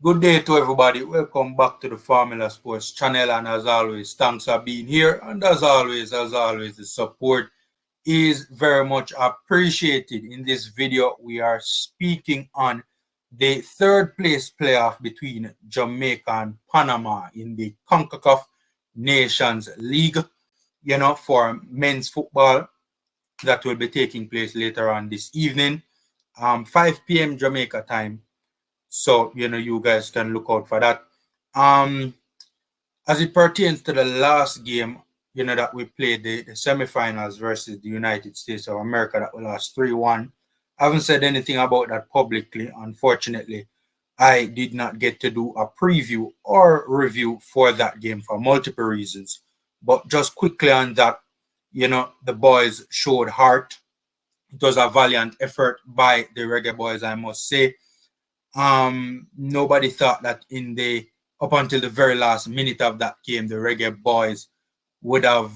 Good day to everybody. Welcome back to the Formula Sports channel. And as always, thanks for being here. And as always, the support is very much appreciated. In this video, we are speaking on the third place playoff between Jamaica and Panama in the Concacaf Nations League, for men's football that will be taking place later on this evening, 5 p.m. Jamaica time. So, you guys can look out for that. As it pertains to the last game, that we played the semifinals versus the United States of America that we lost 3-1. I haven't said anything about that publicly. Unfortunately, I did not get to do a preview or review for that game for multiple reasons. But just quickly on that, the boys showed heart. It was a valiant effort by the Reggae Boyz, I must say. Nobody thought that up until the very last minute of that game, the Reggae Boyz would have,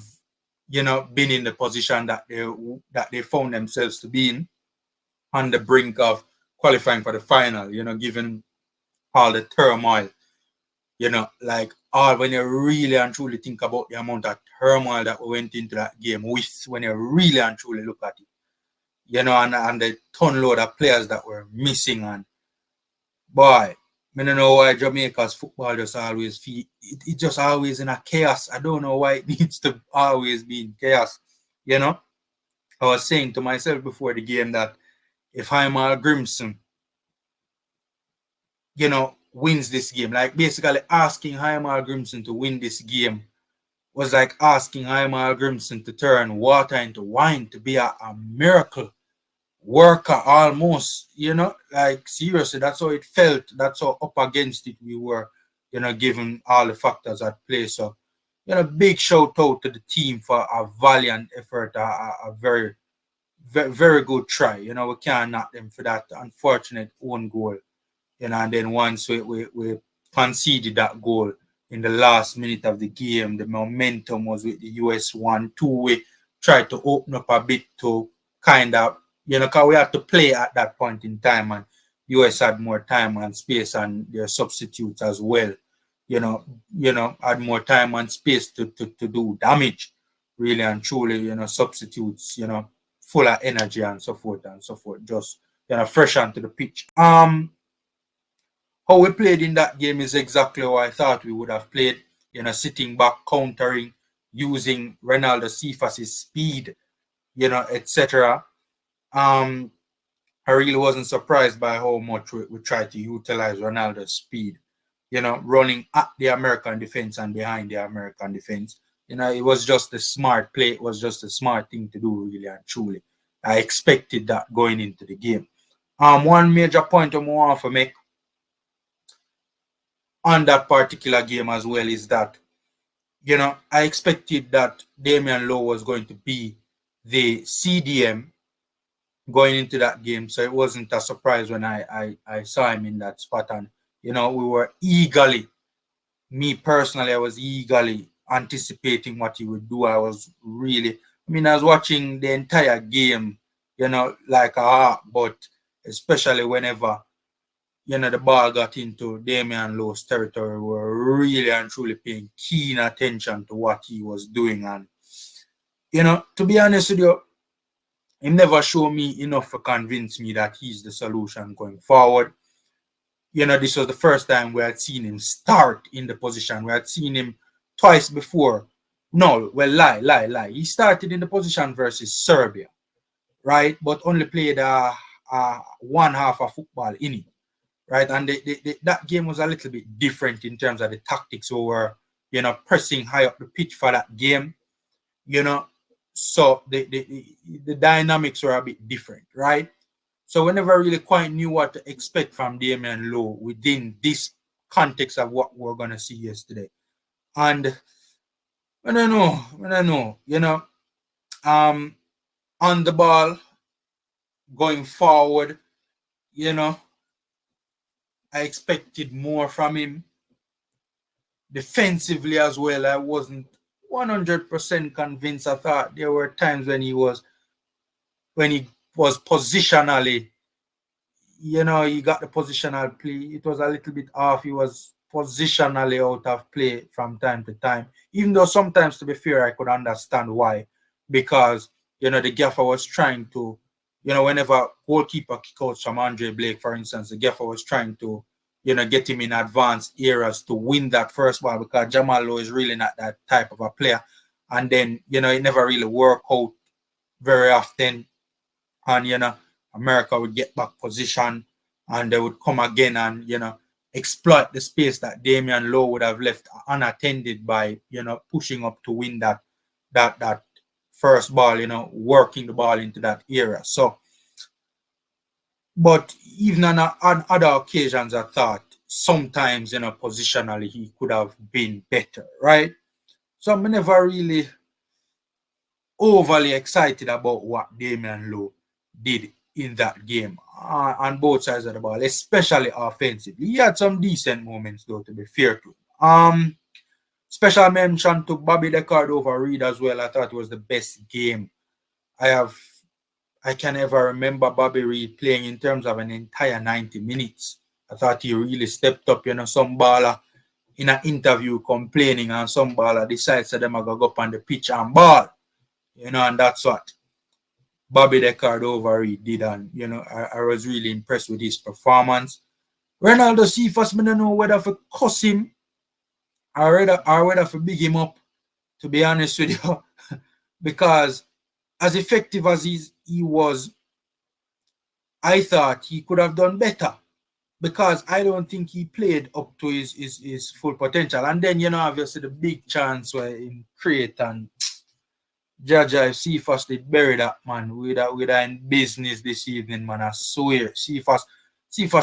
been in the position that they found themselves to be in, on the brink of qualifying for the final, given all the turmoil, when you really and truly think about the amount of turmoil that we went into that game with, when you really and truly look at it, and the ton load of players that were missing. And boy, I don't know why Jamaica's football just always it just always in a chaos. I don't know why it needs to always be in chaos. I was saying to myself before the game that if Heimal Grimson, wins this game, like basically asking Heimal Grimson to win this game was like asking Heimal Grimson to turn water into wine, to be a miracle worker almost, like seriously, that's how it felt. That's how up against it we were, given all the factors at play. So, big shout out to the team for a valiant effort, a very, very, very good try. We can't knock them for that unfortunate own goal, and then once we conceded that goal in the last minute of the game, the momentum was with the US 1-2. We tried to open up a bit to kind of, because we had to play at that point in time, and US had more time and space, and their substitutes as well, had more time and space to do damage, really and truly, substitutes, full of energy and so forth, just, fresh onto the pitch. How we played in that game is exactly how I thought we would have played, sitting back, countering, using Ronaldo Cephas's speed, etc. I really wasn't surprised by how much we tried to utilize Ronaldo's speed, running at the American defense and behind the American defense. It was just a smart play. It was just a smart thing to do, really and truly. I expected that going into the game. One major point I want to make on that particular game as well is that, I expected that Damian Lowe was going to be the CDM going into that game, so it wasn't a surprise when I saw him in that spot. And we were me personally, I was eagerly anticipating what he would do. I was watching the entire game, like a heart, but especially whenever the ball got into Damian Lowe's territory, we were really and truly paying keen attention to what he was doing. And to be honest with you, he never showed me enough to convince me that he's the solution going forward. This was the first time we had seen him start in the position. We had seen him twice before. No, well, lie. He started in the position versus Serbia, right? But only played one half of football in it, right? And that game was a little bit different in terms of the tactics. We were, pressing high up the pitch for that game, so the dynamics were a bit different, right? So we never really quite knew what to expect from Damian Lowe within this context of what we're going to see yesterday. And I don't know, on the ball, going forward, I expected more from him. Defensively as well, I wasn't 100% convinced. I thought there were times when he was positionally, he got the positional play. It was a little bit off. He was positionally out of play from time to time. Even though sometimes, to be fair, I could understand why. Because, the gaffer was trying to, whenever goalkeeper kick out from Andre Blake, for instance, the gaffer was trying to, get him in advanced areas to win that first ball because Jamal Lowe is really not that type of a player. And then, it never really worked out very often. And, America would get back position and they would come again and, exploit the space that Damian Lowe would have left unattended by, pushing up to win that first ball, working the ball into that area. So, but even on other occasions, I thought sometimes, positionally, he could have been better, right? So I'm never really overly excited about what Damian Lowe did in that game on both sides of the ball, especially offensively. He had some decent moments, though, to be fair to him. Special mention to Bobby the Card over Reed as well. I thought it was the best game I can ever remember Bobby Reed playing in terms of an entire 90 minutes. I thought he really stepped up. Some baller in an interview complaining and some baller decides that them are going to go up on the pitch and ball. And that's what Bobby the Card over Reed did. And, I was really impressed with his performance. Ronaldo Cephas, I don't know whether to cuss him or whether to big him up, to be honest with you. Because as effective as he was, I thought he could have done better. Because I don't think he played up to his full potential. And then, obviously the big chance where in create and Jaja, if Cephas did bury that man, we'd in business this evening, man. I swear. Cephas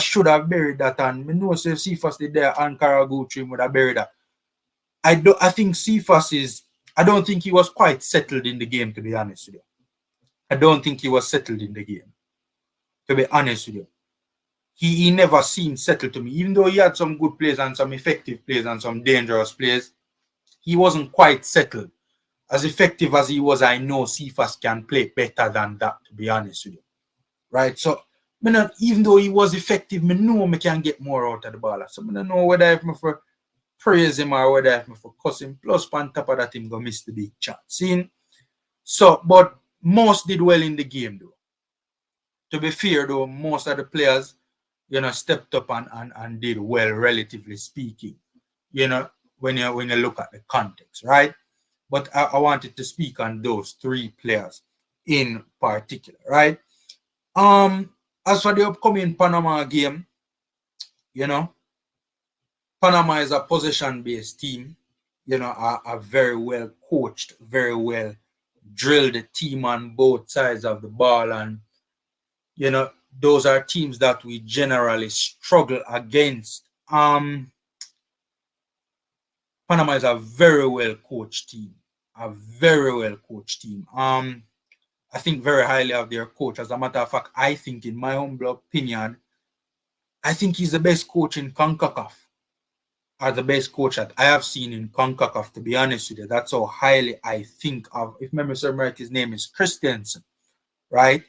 should have buried that, and I know if Cephas did there and Karaguchi would have buried that. I think Cephas is, I don't think he was quite settled in the game, to be honest with you. I don't think he was settled in the game, to be honest with you. He never seemed settled to me. Even though he had some good plays and some effective plays and some dangerous plays, he wasn't quite settled. As effective as he was, I know Cephas can play better than that, to be honest with you. Right? So, even though he was effective, I know I can get more out of the ball. So, I don't know whether if I for praise him or whether if I for cuss him. Plus, on top of that, him going to miss the big chance. See? So, but most did well in the game, though. To be fair, though, most of the players, stepped up and did well, relatively speaking, when you look at the context, right? But I wanted to speak on those three players in particular, right? As for the upcoming Panama game, Panama is a possession-based team, a very well coached, very well drilled team on both sides of the ball. And, those are teams that we generally struggle against. Panama is a very well coached team. A very well coached team. I think very highly of their coach. As a matter of fact, I think, in my humble opinion, I think he's the best coach in Concacaf. Or the best coach that I have seen in Concacaf, to be honest with you. That's how highly I think of. If memory serves right, his name is Christensen, right?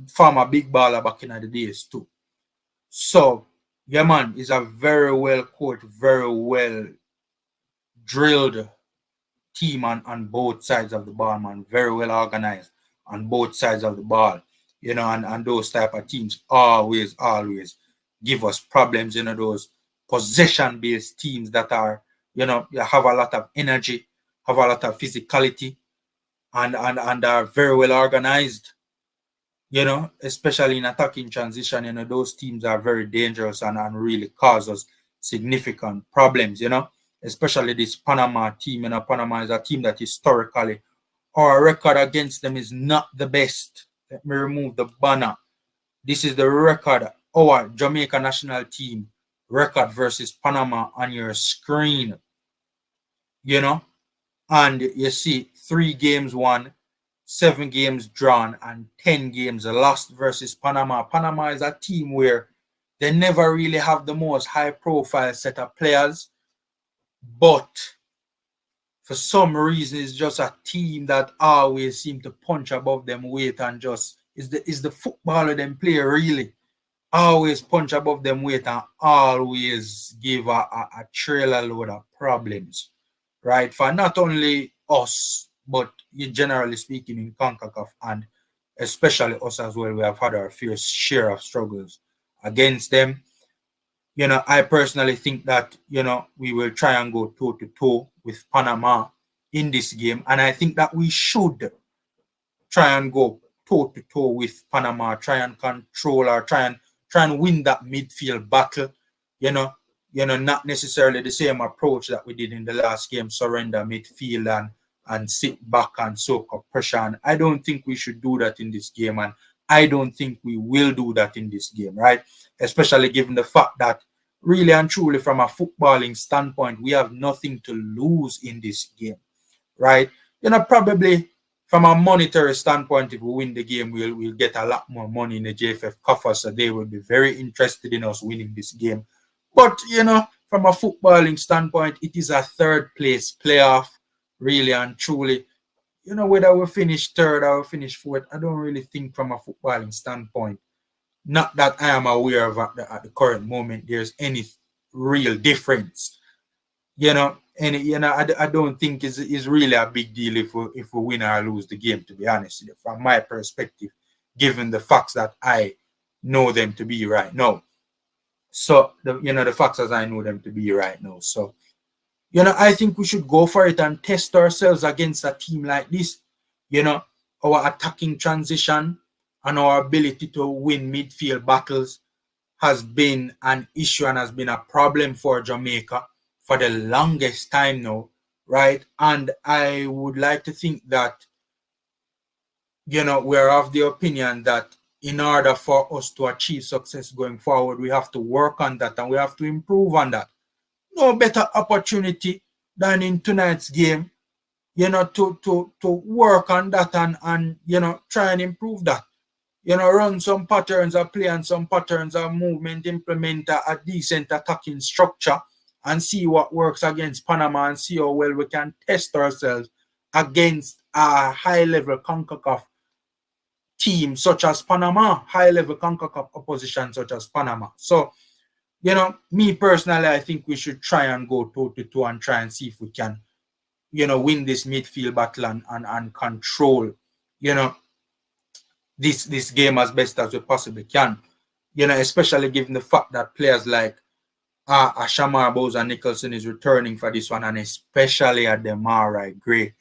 Former big baller back in the days too. So, yeah, man, he's a very well coached, very well drilled team on both sides of the ball, man. Very well organized on both sides of the ball. And those type of teams always give us problems, those possession-based teams that are, have a lot of energy, have a lot of physicality, and are very well organized. Especially in attacking transition, those teams are very dangerous and really cause us significant problems, especially this Panama team. Panama is a team that historically our record against them is not the best. Let me remove the banner. This is the record, our Jamaica national team record versus Panama on your screen, and you see 3 games won, 7 games drawn, and 10 games lost versus Panama. Panama is a team where they never really have the most high-profile set of players, but for some reason, it's just a team that always seem to punch above them weight and just is the footballer them play really. always punch above them weight and always give a trailer load of problems, right? For not only us, but generally speaking in Concacaf and especially us as well. We have had our fair share of struggles against them. I personally think that, we will try and go toe to toe with Panama in this game. And I think that we should try and go toe to toe with Panama, try and control or try and win that midfield battle. You know, not necessarily the same approach that we did in the last game, surrender midfield and sit back and soak up pressure. And I don't think we should do that in this game, and I don't think we will do that in this game, right? Especially given the fact that really and truly from a footballing standpoint, we have nothing to lose in this game, right? Probably from a monetary standpoint, if we win the game, we'll get a lot more money in the JFF coffers, so they will be very interested in us winning this game. But, from a footballing standpoint, it is a third place playoff, really and truly. Whether we finish third or we finish fourth, I don't really think from a footballing standpoint, not that I am aware of at the current moment, there's any real difference. And I don't think it's really a big deal if we win or lose the game, to be honest with you, from my perspective, given the facts that I know them to be right now. So the facts as I know them to be right now. So I think we should go for it and test ourselves against a team like this. Our attacking transition and our ability to win midfield battles has been an issue and has been a problem for Jamaica for the longest time now, right? And I would like to think that, we're of the opinion that in order for us to achieve success going forward, we have to work on that and we have to improve on that. No better opportunity than in tonight's game, to work on that and try and improve that. Run some patterns of play and some patterns of movement, implement a decent attacking structure and see what works against Panama and see how well we can test ourselves against a high-level Concacaf team such as Panama, high-level Concacaf opposition such as Panama. So, me personally, I think we should try and go toe-to-toe and try and see if we can, win this midfield battle and control, this game as best as we possibly can. Especially given the fact that players like Shamar Bowser Nicholson is returning for this one, and especially at Jamaica Reggae.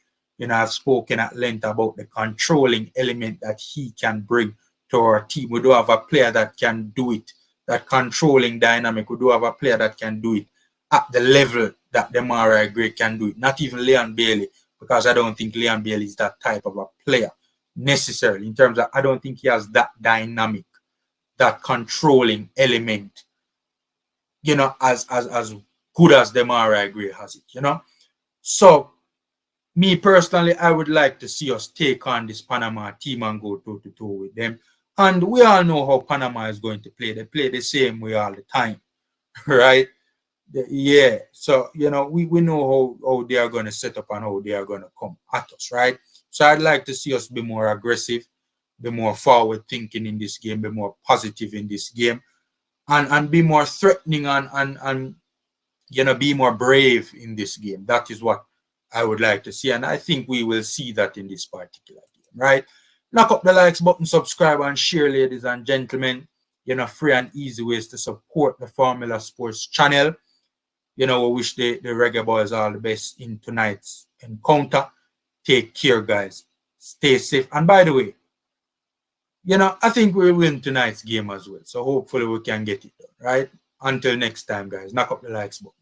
I've spoken at length about the controlling element that he can bring to our team. We do have a player that can do it, that controlling dynamic. We do have a player that can do it at the level that Jamaica Reggae can do it. Not even Leon Bailey, because I don't think Leon Bailey is that type of a player necessarily, in terms of I don't think he has that dynamic, that controlling element, as good as Jamaica Reggae has it, So, me personally, I would like to see us take on this Panama team and go toe-to-toe with them. And we all know how Panama is going to play. They play the same way all the time, right? Yeah. So, we know how they are going to set up and how they are going to come at us, right? So I'd like to see us be more aggressive, be more forward thinking in this game, be more positive in this game, and be more threatening and be more brave in this game. That is what I would like to see, and I think we will see that in this particular game, right? Knock up the likes button, subscribe, and share, ladies and gentlemen. Free and easy ways to support the Formula Sports channel. We wish the Reggae Boys all the best in tonight's encounter. Take care, guys. Stay safe. And by the way, I think we'll win tonight's game as well. So hopefully we can get it done, right? Until next time, guys. Knock up the likes button.